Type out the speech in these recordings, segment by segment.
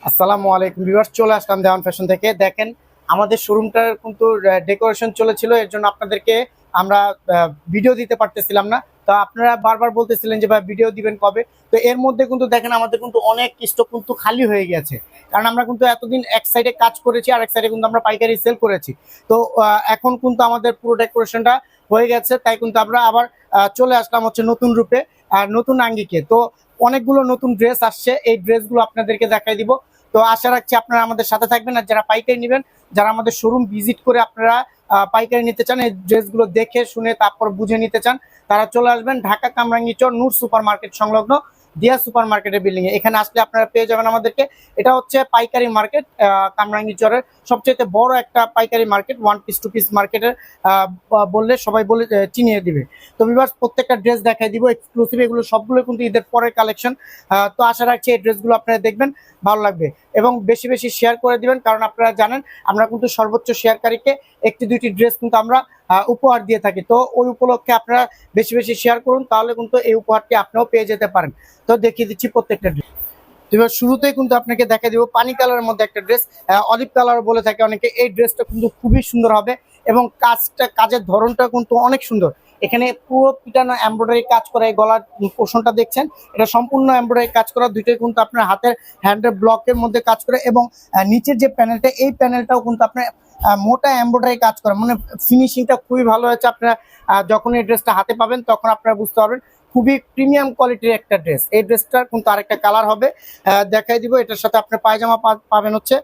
আসসালামু আলাইকুম ভিউয়ার্স, চলে আসলাম দেওয়ান ফ্যাশন থেকে। দেখেন আমাদের শোরুমটার কিন্তু ডেকোরেশন চলেছিল, এর জন্য আপনাদেরকে আমরা ভিডিও দিতে পারতেছিলাম না। তো আপনারা বারবার বলতেছিলেন যে ভাই ভিডিও দিবেন কবে। তো এর মধ্যে কিন্তু দেখেন আমাদের কিন্তু অনেক স্টক কিন্তু খালি হয়ে গেছে, কারণ আমরা কিন্তু এতদিন এক সাইডে কাজ করেছি আর এক সাইডে কিন্তু আমরা পাইকারি সেল করেছি। তো এখন কিন্তু আমাদের পুরো ডেকোরেশনটা হয়ে গেছে, তাই কিন্তু আমরা আবার চলে আসলাম হচ্ছে নতুন রূপে আর নতুন আঙ্গিকে। তো অনেকগুলো নতুন ড্রেস আসছে, এই ড্রেসগুলো আপনাদেরকে দেখাই দিব। তো আশা রাখছি আপনারা আমাদের সাথে থাকবেন, আর যারা পাইকারি নেবেন, যারা আমাদের শোরুম ভিজিট করে আপনারা পাইকারি নিতে চান, এই ড্রেসগুলো দেখে শুনে তারপর বুঝে নিতে চান, তারা চলে আসবেন ঢাকা কামরাঙ্গীচর নূর সুপার মার্কেট সংলগ্ন দিয়া সুপার মার্কেটের বিল্ডিং এ। এখানে আসলে আপনারা পেয়ে যাবেন আমাদেরকে। এটা হচ্ছে পাইকারি মার্কেট, কামরাঙ্গীচরের সবচেয়ে বড় একটা পাইকারি market, one piece two piece মার্কেটের বললে সবাই বলে চিনিয়ে দিবে। তো ভিউয়ার্স, প্রত্যেকটা ড্রেস দেখাই দিব এক্সক্লুসিভ, এগুলো সবগুলো কিন্তু ঈদের পরের কালেকশন। তো আশা রাখছি এই ড্রেসগুলো আপনারা দেখবেন, ভালো লাগবে এবং বেশি বেশি শেয়ার করে দিবেন, কারণ আপনারা জানেন আমরা কিন্তু সর্বোচ্চ শেয়ারকারীকে একটি দুইটি ড্রেস কিন্তু আমরা উপহার দিয়ে থাকি। তো ওই উপলক্ষে আপনারা বেশি বেশি শেয়ার করুন, তাহলে কিন্তু এই উপহারটি আপনিও পেয়ে যেতে পারেন। তো দেখিয়ে দিচ্ছি প্রত্যেকটা ড্রেস। এবার শুরুতেই কিন্তু আপনাকে দেখা দিব পানি কালারের মধ্যে একটা ড্রেস, অলিভ কালার বলে থাকে অনেকে। এই ড্রেসটা কিন্তু খুবই সুন্দর হবে এবং কাজের ধরনটা কিন্তু অনেক সুন্দর। এখানে পুরো পিটানো এমব্রয়ডারি কাজ করা, এই গলার পোর্শনটা দেখছেন, এটা সম্পূর্ণ এমব্রয়ডারি কাজ করা, দুইটাই কিন্তু আপনার হাতের হ্যান্ডের ব্লকের মধ্যে কাজ করে। এবং নিচের যে প্যানেলটা, এই প্যানেলটাও কিন্তু আপনার মোটা এমব্রয়ডারি কাজ করা, মানে ফিনিশিংটা খুবই ভালো হয়েছে। আপনারা যখন এই ড্রেসটা হাতে পাবেন তখন আপনারা বুঝতে পারবেন খুবই প্রিমিয়াম কোয়ালিটির একটা ড্রেস। এই ড্রেসটার কিন্তু আরেকটা কালার হবে, দেখাই দিব। এটার সাথে আপনার পায়জামা পাবেন হচ্ছে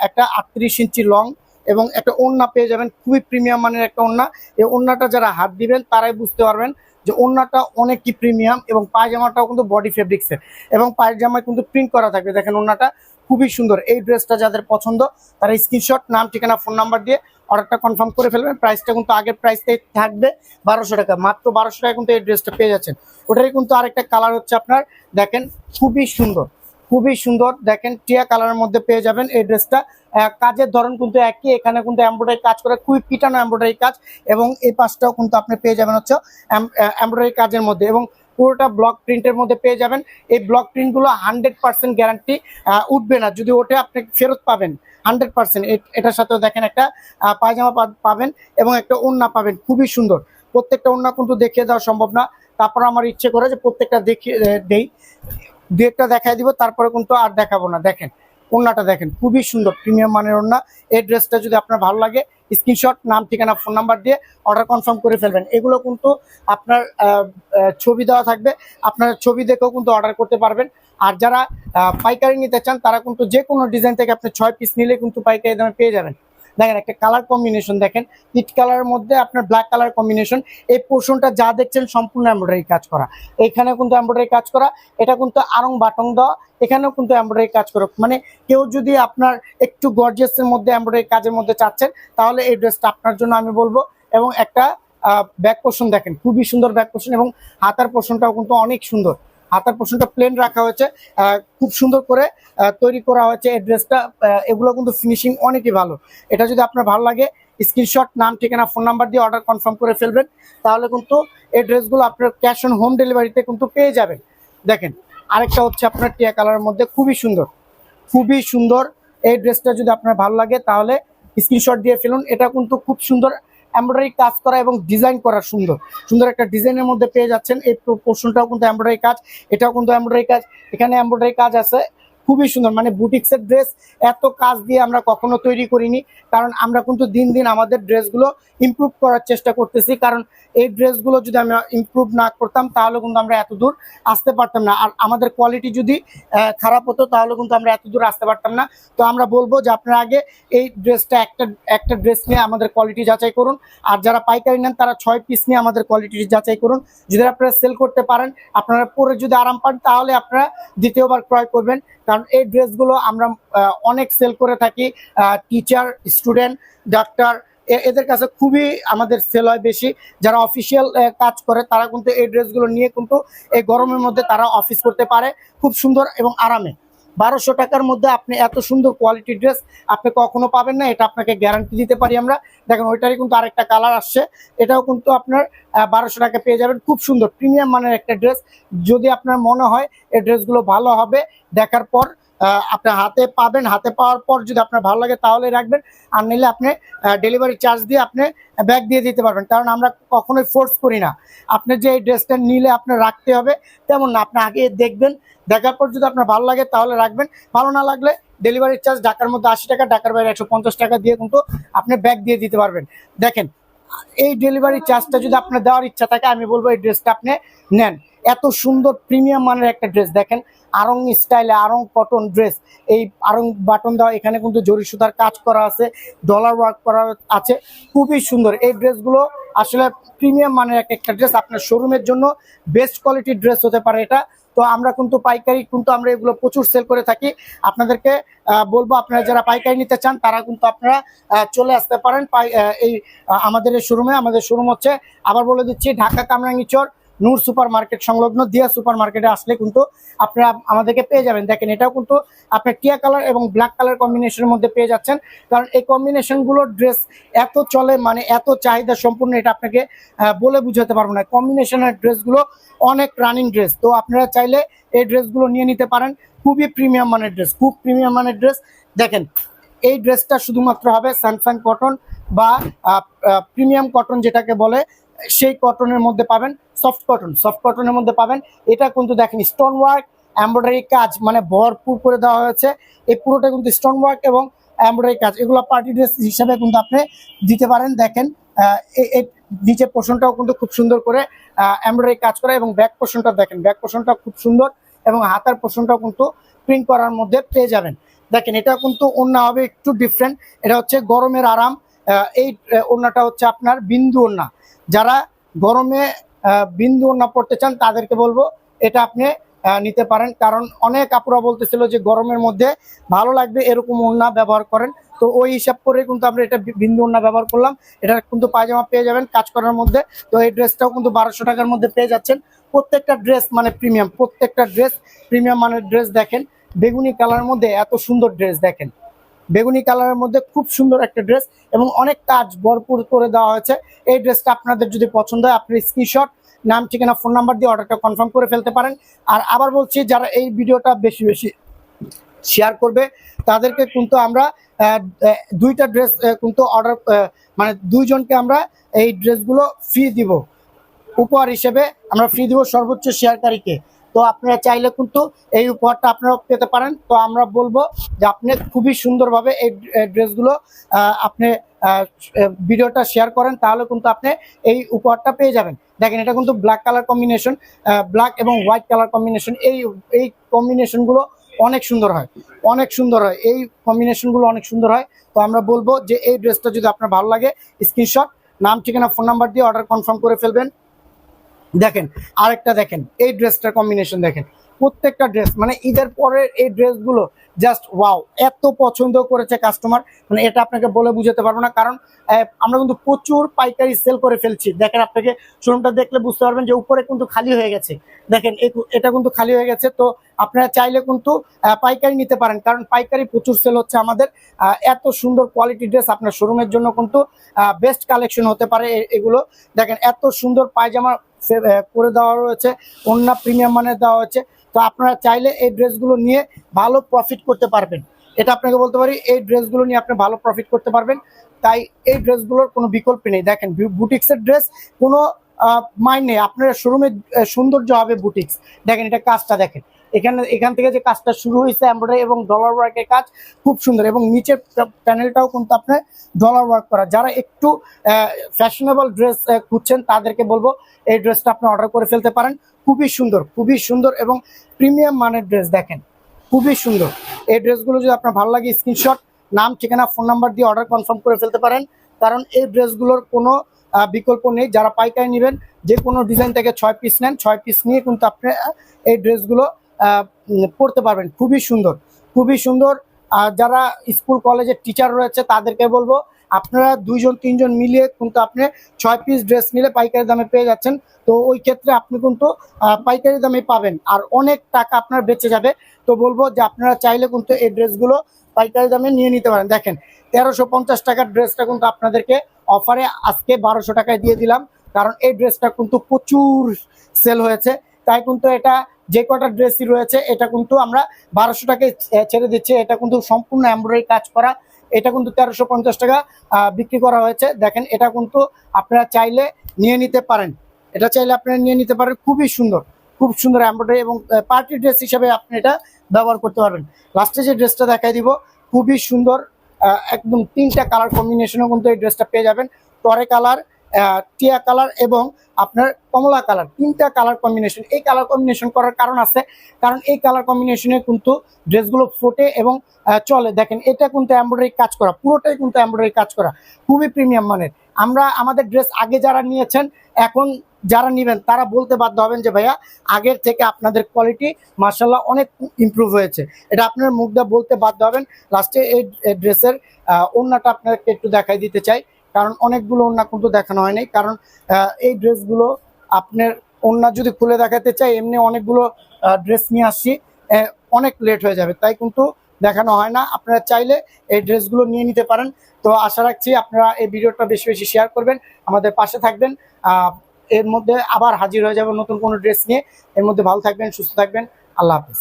একটা 38 ইঞ্চি লং, এবং একটা ওড়না পেয়ে যাবেন, খুবই প্রিমিয়াম মানের একটা ওড়না। এই ওড়নাটা যারা হাত দিবেন তারাই বুঝতে পারবেন যে ওড়নাটা অনেক কি প্রিমিয়াম। এবং পায়জামাটাও কিন্তু বডি ফেব্রিক্সের, এবং পায়জামায় কিন্তু প্রিন্ট করা থাকবে। দেখেন ওড়নাটা খুবই সুন্দর। এই ড্রেসটা যাদের পছন্দ তারা স্ক্রিনশট, নাম, ঠিকানা, ফোন নাম্বার দিয়ে অর্ডারটা কনফার্ম করে ফেলবেন। প্রাইসটা কিন্তু আগের প্রাইসটাই থাকবে 1200 টাকা, মাত্র 1200 টাকা কিন্তু এই ড্রেসটা পেয়ে যাচ্ছেন। ওটারই কিন্তু আরেকটা কালার হচ্ছে আপনার, দেখেন খুবই সুন্দর, খুবই সুন্দর। দেখেন টিয়া কালারের মধ্যে পেয়ে যাবেন এই ড্রেসটা। কাজের ধরন কিন্তু একই, এখানে কিন্তু এমব্রয়ডারি কাজ করে, খুবই পিটানো এমব্রয়ডারি কাজ। এবং এই পাশটাও কিন্তু আপনি পেয়ে যাবেন হচ্ছে এমব্রয়ডারি কাজের মধ্যে, এবং পুরোটা ব্লক প্রিন্টের মধ্যে পেয়ে যাবেন। এই ব্লক প্রিন্টগুলো 100% গ্যারান্টি, উঠবে না, যদি ওঠে আপনি ফেরত পাবেন 100%। এটার সাথেও দেখেন একটা পায়জামা পাবেন এবং একটা ওড়না পাবেন, খুবই সুন্দর। প্রত্যেকটা ওড়না কিন্তু দেখিয়ে দেওয়া সম্ভব না, তারপর আমার ইচ্ছে করে যে প্রত্যেকটা দেখিয়ে দেই, দু একটা দেখাই দিব, তারপরে কিন্তু আর দেখাবো না। দেখেন ওড়নাটা দেখেন, খুবই সুন্দর প্রিমিয়াম মানের ওড়না। এই ড্রেসটা যদি আপনার ভালো লাগে, স্ক্রিনশট, নাম, ঠিকানা, ফোন নাম্বার দিয়ে অর্ডার কনফার্ম করে ফেলবেন। এগুলো কিন্তু আপনার ছবি দেওয়া থাকবে, আপনার ছবি দেখেও কিন্তু অর্ডার করতে পারবেন। আর যারা পাইকারি নিতে চান তারা কিন্তু যে কোনো ডিজাইন থেকে আপনি 6 পিস নিলে কিন্তু পাইকারি দামে পেয়ে যাবেন। দেখেন একটা কালার কম্বিনেশন, দেখেন পিট কালারের মধ্যে আপনার ব্ল্যাক কালার কম্বিনেশন। এই পোর্শনটা যা দেখছেন সম্পূর্ণ এমব্রয়ডারি কাজ করা, এখানেও কিন্তু এমব্রয়ডারি কাজ করা, এটা কিন্তু আরং বাটং দেওয়া, এখানেও কিন্তু এমব্রয়ডারি কাজ করা। মানে কেউ যদি আপনার একটু গর্জিয়াসের মধ্যে এমব্রয়ডারি কাজের মধ্যে চাচ্ছেন, তাহলে এই ড্রেসটা আপনার জন্য আমি বলবো। এবং একটা ব্যাক পোর্শন দেখেন, খুবই সুন্দর ব্যাক পোর্শন, এবং হাতার পোর্শনটাও কিন্তু অনেক সুন্দর। হাতার পোর্শনটা প্লেন রাখা হয়েছে, খুব সুন্দর করে তৈরি করা হয়েছে এই ড্রেসটা। এগুলো কিন্তু ফিনিশিং অনেকই ভালো। এটা যদি আপনার ভালো লাগে, স্ক্রিনশট, নাম, ঠিকানা, ফোন নাম্বার দিয়ে অর্ডার কনফার্ম করে ফেলবেন, তাহলে কিন্তু এই ড্রেসগুলো আপনার ক্যাশ অন হোম ডেলিভারিতে কিন্তু পেয়ে যাবেন। দেখেন আরেকটা হচ্ছে আপনার টিয়া কালারের মধ্যে, খুবই সুন্দর, খুবই সুন্দর। এই ড্রেসটা যদি আপনার ভালো লাগে তাহলে স্ক্রিনশট দিয়ে ফেলুন। এটা কিন্তু খুব সুন্দর এমব্রয়ডারি কাজ করা এবং ডিজাইন করা, সুন্দর সুন্দর একটা ডিজাইনের মধ্যে পেয়ে যাচ্ছেন। এই পোর্শনটাও কিন্তু এমব্রয়ডারি কাজ, এটাও কিন্তু এমব্রয়ডারি কাজ, এখানে এমব্রয়ডারি কাজ আছে, খুবই সুন্দর। মানে বুটিক্সের ড্রেস এত কাজ দিয়ে আমরা কখনো তৈরি করিনি, কারণ আমরা কিন্তু দিন দিন আমাদের ড্রেসগুলো ইমপ্রুভ করার চেষ্টা করতেছি। কারণ এই ড্রেসগুলো যদি আমরা ইমপ্রুভ না করতাম তাহলে কিন্তু আমরা এত দূর আসতে পারতাম না, আর আমাদের কোয়ালিটি যদি খারাপ হতো তাহলে কিন্তু আমরা এত দূর আসতে পারতাম না। তো আমরা বলবো যে আপনারা আগে এই ড্রেসটা একটা ড্রেস নিয়ে আমাদের কোয়ালিটি যাচাই করুন, আর যারা পাইকারি নেন তারা 6 পিস নিয়ে আমাদের কোয়ালিটি যাচাই করুন। যদি আপনারা সেল করতে পারেন, আপনারা পরে যদি আরাম পান, তাহলে আপনারা দ্বিতীয়বার ক্রয় করবেন। কারণ এই ড্রেসগুলো আমরা অনেক সেল করে থাকি, টিচার, স্টুডেন্ট, ডাক্তার, এদের কাছে খুবই আমাদের সেল হয় বেশি। যারা অফিসিয়াল কাজ করে তারা কিন্তু এই ড্রেসগুলো নিয়ে কিন্তু এই গরমের মধ্যে তারা অফিস করতে পারে খুব সুন্দর এবং আরামে। 1200 টাকার মধ্যে আপনি এত সুন্দর কোয়ালিটির ড্রেস আপনি কখনো পাবেন না, এটা আপনাকে গ্যারান্টি দিতে পারি আমরা। দেখেন ওইটারই কিন্তু আরেকটা কালার আসছে, এটাও কিন্তু আপনার 1200 টাকা পেয়ে যাবেন। খুব সুন্দর প্রিমিয়াম মানের একটা ড্রেস। যদি আপনার মনে হয় এই ড্রেসগুলো ভালো হবে, দেখার পর আপনার হাতে পাবেন, হাতে পাওয়ার পর যদি আপনার ভালো লাগে তাহলে রাখবেন, আর নিলে আপনি ডেলিভারি চার্জ দিয়ে আপনি ব্যাগ দিয়ে দিতে পারবেন। কারণ আমরা কখনোই ফোর্স করি না আপনি যে এই ড্রেসটা নিলে আপনার রাখতে হবে, তেমন না। আপনি আগে দেখবেন, দেখার পর যদি আপনার ভালো লাগে তাহলে রাখবেন, ভালো না লাগলে ডেলিভারি চার্জ ঢাকার মধ্যে 80 টাকা, ঢাকার বাইরে 150 টাকা দিয়ে কিন্তু আপনি ব্যাগ দিয়ে দিতে পারবেন। দেখেন, এই ডেলিভারি চার্জটা যদি আপনার দেওয়ার ইচ্ছা থাকে, আমি বলবো এই ড্রেসটা আপনি নেন। এত সুন্দর প্রিমিয়াম মানের একটা ড্রেস, দেখেন আরং স্টাইলে, আরং কটন ড্রেস, এই আরং বাটন দেওয়া, এখানে কিন্তু জরি সুতার কাজ করা আছে, ডলার ওয়ার্ক করা আছে, খুবই সুন্দর। এই ড্রেসগুলো আসলে প্রিমিয়াম মানের একটা ড্রেস, আপনার শোরুমের জন্য বেস্ট কোয়ালিটির ড্রেস হতে পারে এটা। তো আমরা কিন্তু পাইকারি কিন্তু আমরা এগুলো প্রচুর সেল করে থাকি। আপনাদেরকে বলবো, আপনারা যারা পাইকারি নিতে চান তারা কিন্তু আপনারা চলে আসতে পারেন এই আমাদের এই শোরুমে। আমাদের শোরুম হচ্ছে, আবার বলে দিচ্ছি, ঢাকা কামরাঙ্গীচর নূর সুপার মার্কেট সংলগ্ন দিয়া সুপার মার্কেটে আসলে কিন্তু আপনারা আমাদেরকে পেয়ে যাবেন। দেখেন, এটাও কিন্তু আপনার টিয়া কালার এবং ব্ল্যাক কালার কম্বিনেশনের মধ্যে পেয়ে যাচ্ছেন। কারণ এই কম্বিনেশনগুলোর ড্রেস এত চলে, মানে এত চাহিদা সম্পূর্ণ, এটা আপনাকে বলে বুঝাতে পারবো না। কম্বিনেশনের ড্রেসগুলো অনেক রানিং ড্রেস, তো আপনারা চাইলে এই ড্রেসগুলো নিয়ে নিতে পারেন। খুবই প্রিমিয়াম মানের ড্রেস, খুব প্রিমিয়াম মানের ড্রেস। দেখেন, এই ড্রেসটা শুধুমাত্র হবে স্যামসাং কটন বা প্রিমিয়াম কটন যেটাকে বলে, সেই কটনের মধ্যে পাবেন। সফট কটনের মধ্যে পাবেন। এটা কিন্তু দেখেন স্টোন ওয়ার্ক, এমব্রয়ডারি কাজ মানে ভরপুর করে দেওয়া হয়েছে। এই পুরোটা কিন্তু স্টোন ওয়ার্ক এবং এমব্রয়ডারি কাজ, এগুলো পার্টি ড্রেস হিসাবে কিন্তু আপনি দিতে পারেন। দেখেন, এই নিচের পোর্শনটাও কিন্তু খুব সুন্দর করে এমব্রয়ডারি কাজ করা, এবং ব্যাক পোর্শনটা দেখেন, ব্যাক পোর্শনটা খুব সুন্দর, এবং হাতার পোর্শনটাও কিন্তু প্রিন্ট করার মধ্যে পেয়ে যাবেন। দেখেন, এটা কিন্তু ওড়না হবে একটু ডিফারেন্ট, এটা হচ্ছে গরমের আরাম। এই ওড়নাটা হচ্ছে আপনার বিন্দু ওড়না। যারা গরমে বিন্দু ওড়না পড়তে চান তাদেরকে বলবো এটা আপনি নিতে পারেন। কারণ অনেক আপুরা বলতেছিল যে গরমের মধ্যে ভালো লাগবে এরকম ওড়না ব্যবহার করেন, তো ওই হিসাব করে কিন্তু আমরা এটা বিন্দু ওড়না ব্যবহার করলাম। এটা কিন্তু পায়জামা পেয়ে যাবেন কাজ করার মধ্যে। তো এই ড্রেসটাও কিন্তু 1200 টাকার মধ্যে পেয়ে যাচ্ছেন। প্রত্যেকটা ড্রেস মানে প্রিমিয়াম, প্রত্যেকটা ড্রেস প্রিমিয়াম মানের ড্রেস। দেখেন, বেগুনি কালারের মধ্যে এত সুন্দর ড্রেস, দেখেন বেগুনি কালারের মধ্যে খুব সুন্দর একটা ড্রেস, এবং অনেক কাজ ভরপুর করে দেওয়া হয়েছে। এই ড্রেসটা আপনাদের যদি পছন্দ হয়, আপনি স্ক্রিনশট, নাম, ঠিকানা, ফোন নাম্বার দিয়ে অর্ডারটা কনফার্ম করে ফেলতে পারেন। আর আবার বলছি, যারা এই ভিডিওটা বেশি বেশি শেয়ার করবে তাদেরকে কিন্তু আমরা দুইটা ড্রেস কিন্তু অর্ডার, মানে দুইজনকে আমরা এই ড্রেসগুলো ফ্রি দিব, উপহার হিসেবে আমরা ফ্রি দিব সর্বোচ্চ শেয়ারকারীকে। তো আপনারা চাইলে কিন্তু এই উপহারটা আপনারা পেতে পারেন। তো আমরা বলবো যে আপনি খুবই সুন্দরভাবে এই ড্রেসগুলো আপনি ভিডিওটা শেয়ার করেন, তাহলে কিন্তু আপনি এই উপহারটা পেয়ে যাবেন। দেখেন, এটা কিন্তু ব্ল্যাক কালার কম্বিনেশন, ব্ল্যাক এবং হোয়াইট কালার কম্বিনেশন। এই কম্বিনেশনগুলো অনেক সুন্দর হয়, অনেক সুন্দর হয়, এই কম্বিনেশনগুলো অনেক সুন্দর হয়। তো আমরা বলবো যে এই ড্রেসটা যদি আপনার ভালো লাগে, স্ক্রিনশট, নাম, ঠিকানা, ফোন নাম্বার দিয়ে অর্ডার কনফার্ম করে ফেলবেন। দেখেন, আরেকটা দেখেন, এই ড্রেসটার কম্বিনেশন দেখেন। প্রত্যেকটা ড্রেস মানে ঈদের পরের এই ড্রেসগুলো জাস্ট ওয়াও, এত পছন্দ করেছে কাস্টমার, মানে এটা আপনাকে বলে বুঝাতে পারবো না। কারণ আমরা কিন্তু প্রচুর পাইকারি সেল করে ফেলছি। দেখেন, আপনাকে শোরুমটা দেখলে বুঝতে পারবেন যে উপরে কিন্তু খালি হয়ে গেছে। দেখেন, এটা কিন্তু খালি হয়ে গেছে। তো আপনারা চাইলে কিন্তু পাইকারি নিতে পারেন, কারণ পাইকারি প্রচুর সেল হচ্ছে আমাদের। এত সুন্দর কোয়ালিটি ড্রেস আপনার শোরুমের জন্য কিন্তু বেস্ট কালেকশন হতে পারে এগুলো। দেখেন, এত সুন্দর পায়জামা করে দেওয়া রয়েছে, ওড়না প্রিমিয়াম মানের দেওয়া হয়েছে। তো আপনারা চাইলে এই ড্রেসগুলো নিয়ে ভালো প্রফিট করতে পারবেন, এটা আপনাকে বলতে পারি। এই ড্রেসগুলো নিয়ে আপনি ভালো প্রফিট করতে পারবেন, তাই এই ড্রেসগুলোর কোনো বিকল্প নেই। দেখেন, বুটিক্সের ড্রেস কোনো মাইন্ড নেই, আপনার শোরুমে সৌন্দর্য হবে বুটিক্স। দেখেন, এটা কাজটা দেখেন, এখান থেকে যে কাজটা শুরু হয়েছে এমব্রয়ডারি এবং ডলার ওয়ার্কের কাজ খুব সুন্দর, এবং নিচের প্যানেলটাও কিন্তু আপনার ডলার ওয়ার্ক করা। যারা একটু ফ্যাশনেবল ড্রেস খুঁজছেন তাদেরকে বলবো এই ড্রেসটা আপনি অর্ডার করে ফেলতে পারেন। খুবই সুন্দর, খুবই সুন্দর এবং প্রিমিয়াম মানের ড্রেস। দেখেন, খুবই সুন্দর। এই ড্রেসগুলো যদি আপনার ভালো লাগে, স্ক্রিনশট, নাম, ঠিকানা, ফোন নাম্বার দিয়ে অর্ডার কনফার্ম করে ফেলতে পারেন। কারণ এই ড্রেসগুলোর কোনো বিকল্প নেই। যারা পাইকারি নেবেন, যে কোনো ডিজাইন থেকে 6 পিস নেন, 6 পিস নিয়ে কিন্তু আপনি এই ড্রেসগুলো পড়তে পারবেন। খুবই সুন্দর, খুবই সুন্দর। আর যারা স্কুল কলেজের টিচার রয়েছে তাদেরকে বলবো, আপনারা 2-3জন মিলিয়ে কিন্তু আপনি 6 পিস ড্রেস নিলে পাইকারি দামে পেয়ে যাচ্ছেন। তো ওই ক্ষেত্রে আপনি কিন্তু পাইকারি দামে পাবেন, আর অনেক টাকা আপনার বেঁচে যাবে। তো বলবো যে আপনারা চাইলে কিন্তু এই ড্রেসগুলো পাইকারি দামে নিয়ে নিতে পারেন। দেখেন, 1350 টাকার ড্রেসটা কিন্তু আপনাদেরকে অফারে আজকে 1200 টাকায় দিয়ে দিলাম। কারণ এই ড্রেসটা কিন্তু প্রচুর সেল হয়েছে, তাই কিন্তু এটা যে কটা ড্রেসই রয়েছে এটা কিন্তু আমরা 1200 টাকায় ছেড়ে দিচ্ছি। এটা কিন্তু সম্পূর্ণ এমব্রয়ডারি কাজ করা, এটা কিন্তু 1350 টাকা বিক্রি করা হয়েছে। দেখেন এটা কিন্তু আপনারা চাইলে নিয়ে নিতে পারেন, এটা চাইলে আপনারা নিয়ে নিতে পারেন। খুবই সুন্দর, খুব সুন্দর এমব্রয়ডারি এবং পার্টি ড্রেস হিসেবে আপনি এটা ব্যবহার করতে পারবেন। লাস্টে যে ড্রেসটা দেখাই দিব খুবই সুন্দর, একদম 3টা কালার কম্বিনেশনও কিন্তু এই ড্রেসটা পেয়ে যাবেন। টরে কালার, টিয়া কালার এবং আপনার কমলা কালার, 3টা কালার কম্বিনেশন। এই কালার কম্বিনেশন করার কারণ আছে, কারণ এই কালার কম্বিনেশনে কিন্তু ড্রেসগুলো ফোটে এবং চলে। দেখেন এটা কিন্তু এমব্রয়ডারি কাজ করা, পুরোটাই কিন্তু এমব্রয়ডারি কাজ করা, খুবই প্রিমিয়াম মানের। আমরা আমাদের ড্রেস আগে যারা নিয়েছেন, এখন যারা নেবেন তারা বলতে বাধ্য হবেন যে ভাইয়া আগের থেকে আপনাদের কোয়ালিটি মাশাআল্লাহ অনেক ইমপ্রুভ হয়েছে। এটা আপনার মুখ দিয়ে বলতে বাধ্য হবেন। লাস্টে এই ড্রেসের ওড়নাটা আপনাকে একটু দেখাই দিতে চাই, কারণ অনেকগুলো ওড়না কিন্তু দেখানো হয়নি। কারণ এই ড্রেসগুলো আপনার ওড়না যদি খুলে দেখাতে চাই, এমনি অনেকগুলো ড্রেস নিয়ে আসছি, অনেক লেট হয়ে যাবে, তাই কিন্তু দেখানো হয় না। আপনারা চাইলে এই ড্রেসগুলো নিয়ে নিতে পারেন। তো আশা রাখছি আপনারা এই ভিডিওটা বেশি বেশি শেয়ার করবেন, আমাদের পাশে থাকবেন। এর মধ্যে আবার হাজির হয়ে যাবে নতুন কোনো ড্রেস নিয়ে। এর মধ্যে ভালো থাকবেন, সুস্থ থাকবেন। আল্লাহ হাফেজ।